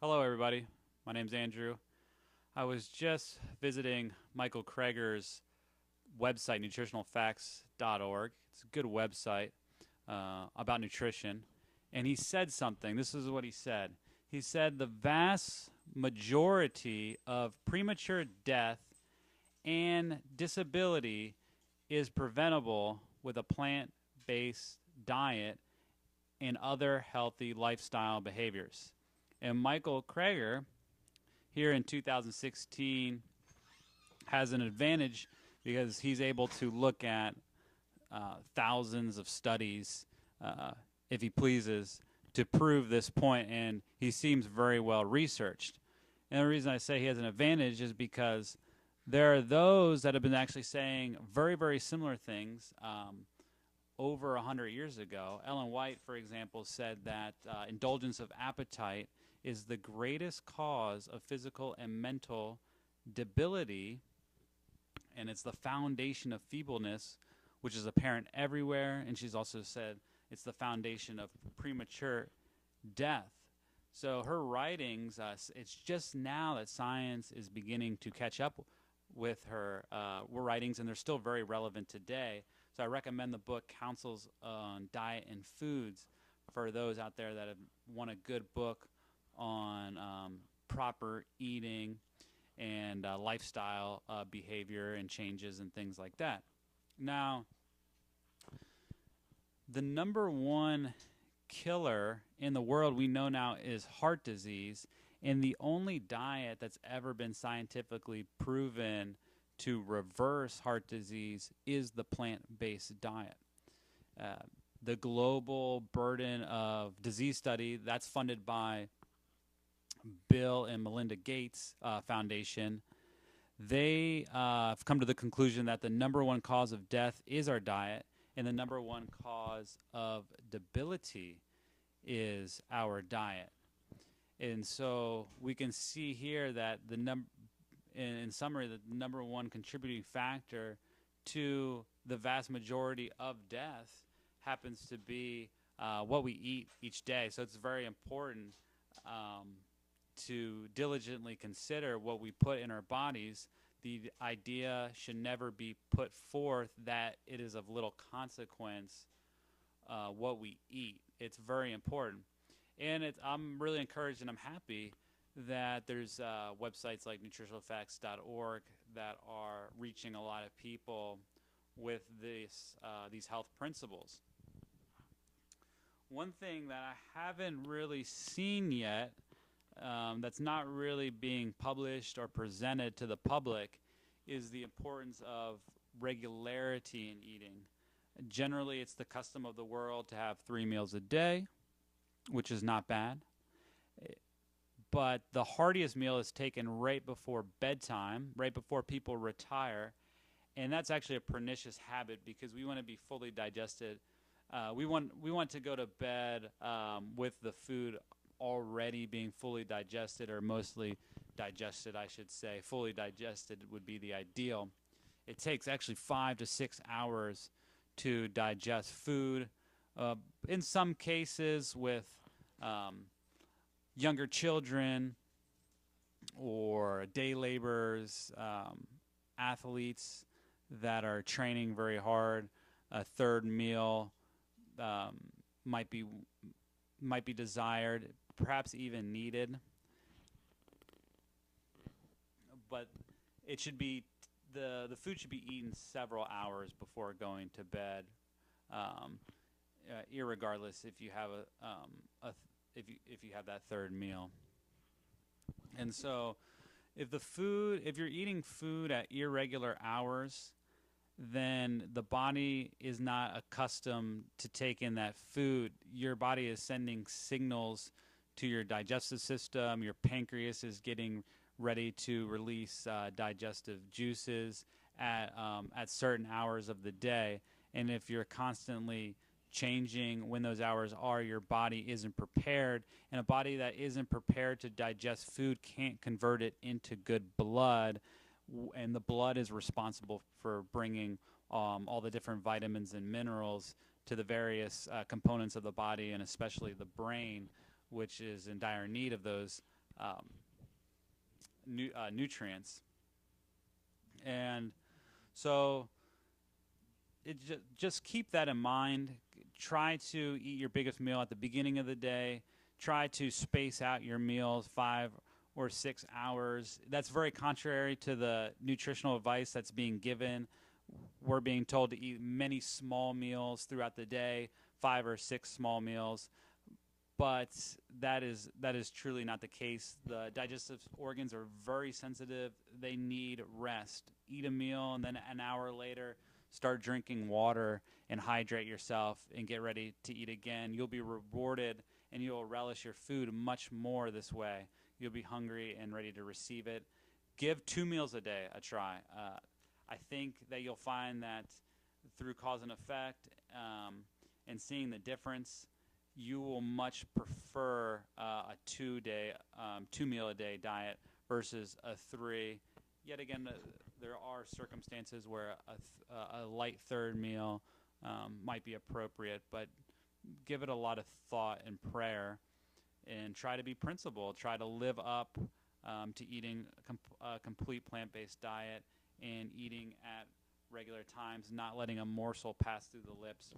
Hello, everybody. My name's Andrew. I was just visiting Michael Krager's website, nutritionalfacts.org. It's a good website about nutrition. And he said something. This is what he said. He said the vast majority of premature death and disability is preventable with a plant based diet and other healthy lifestyle behaviors. And Michael Krager here in 2016 has an advantage because he's able to look at thousands of studies, if he pleases, to prove this point, and he seems very well researched. And the reason I say he has an advantage is because there are those that have been actually saying very, very similar things over 100 years ago. Ellen White, for example, said that indulgence of appetite is the greatest cause of physical and mental debility, and it's the foundation of feebleness, which is apparent everywhere. And she's also said it's the foundation of premature death. So her writings, it's just now that science is beginning to catch up with her writings, and they're still very relevant today. So I recommend the book Counsels on Diet and Foods for those out there that want a good book on proper eating and lifestyle behavior and changes and things like that. Now, the number one killer in the world we know now is heart disease, and the only diet that's ever been scientifically proven to reverse heart disease is the plant-based diet. The global burden of disease study that's funded by Bill and Melinda Gates Foundation, they have come to the conclusion that the number one cause of death is our diet, and the number one cause of debility is our diet. And so we can see here that in summary, the number one contributing factor to the vast majority of death happens to be what we eat each day. So it's very important to diligently consider what we put in our bodies. The idea should never be put forth that it is of little consequence what we eat. It's very important. And I'm really encouraged and I'm happy that there's websites like nutritionalfacts.org that are reaching a lot of people with these health principles. One thing that I haven't really seen yet that's not really being published or presented to the public is the importance of regularity in eating. Generally, it's the custom of the world to have 3 meals a day, which is not bad. But the heartiest meal is taken right before bedtime, right before people retire. And that's actually a pernicious habit because we want to be fully digested. We want to go to bed with the food already being fully digested, or mostly digested, I should say. Fully digested would be the ideal. It takes actually 5 to 6 hours to digest food. In some cases with younger children or day laborers, athletes that are training very hard, a third meal might be desired, perhaps even needed. But it should be the food should be eaten several hours before going to bed, irregardless if you have if you have that third meal. And so, if you're eating food at irregular hours, then the body is not accustomed to take in that food. Your body is sending signals to your digestive system. Your pancreas is getting ready to release digestive juices at certain hours of the day. And if you're constantly changing when those hours are, your body isn't prepared. And a body that isn't prepared to digest food can't convert it into good blood. And the blood is responsible for bringing all the different vitamins and minerals to the various components of the body, and especially the brain, which is in dire need of those nutrients. And so just keep that in mind. Try to eat your biggest meal at the beginning of the day. Try to space out your meals 5 or 6 hours. That's very contrary to the nutritional advice that's being given. We're being told to eat many small meals throughout the day, 5 or 6 small meals. But that is truly not the case. The digestive organs are very sensitive. They need rest. Eat a meal, and then an hour later, start drinking water and hydrate yourself and get ready to eat again. You'll be rewarded, and you'll relish your food much more this way. You'll be hungry and ready to receive it. Give 2 meals a day a try. I think that you'll find that through cause and effect and seeing the difference, you will much prefer a 2 meal a day diet versus a 3. Yet again, there are circumstances where a light third meal might be appropriate, but give it a lot of thought and prayer, and try to be principled. Try to live up to eating a complete plant-based diet and eating at regular times, not letting a morsel pass through the lips,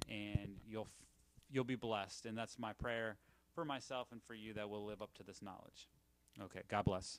and you'll be blessed. And that's my prayer for myself and for you, that we'll live up to this knowledge. Okay, God bless.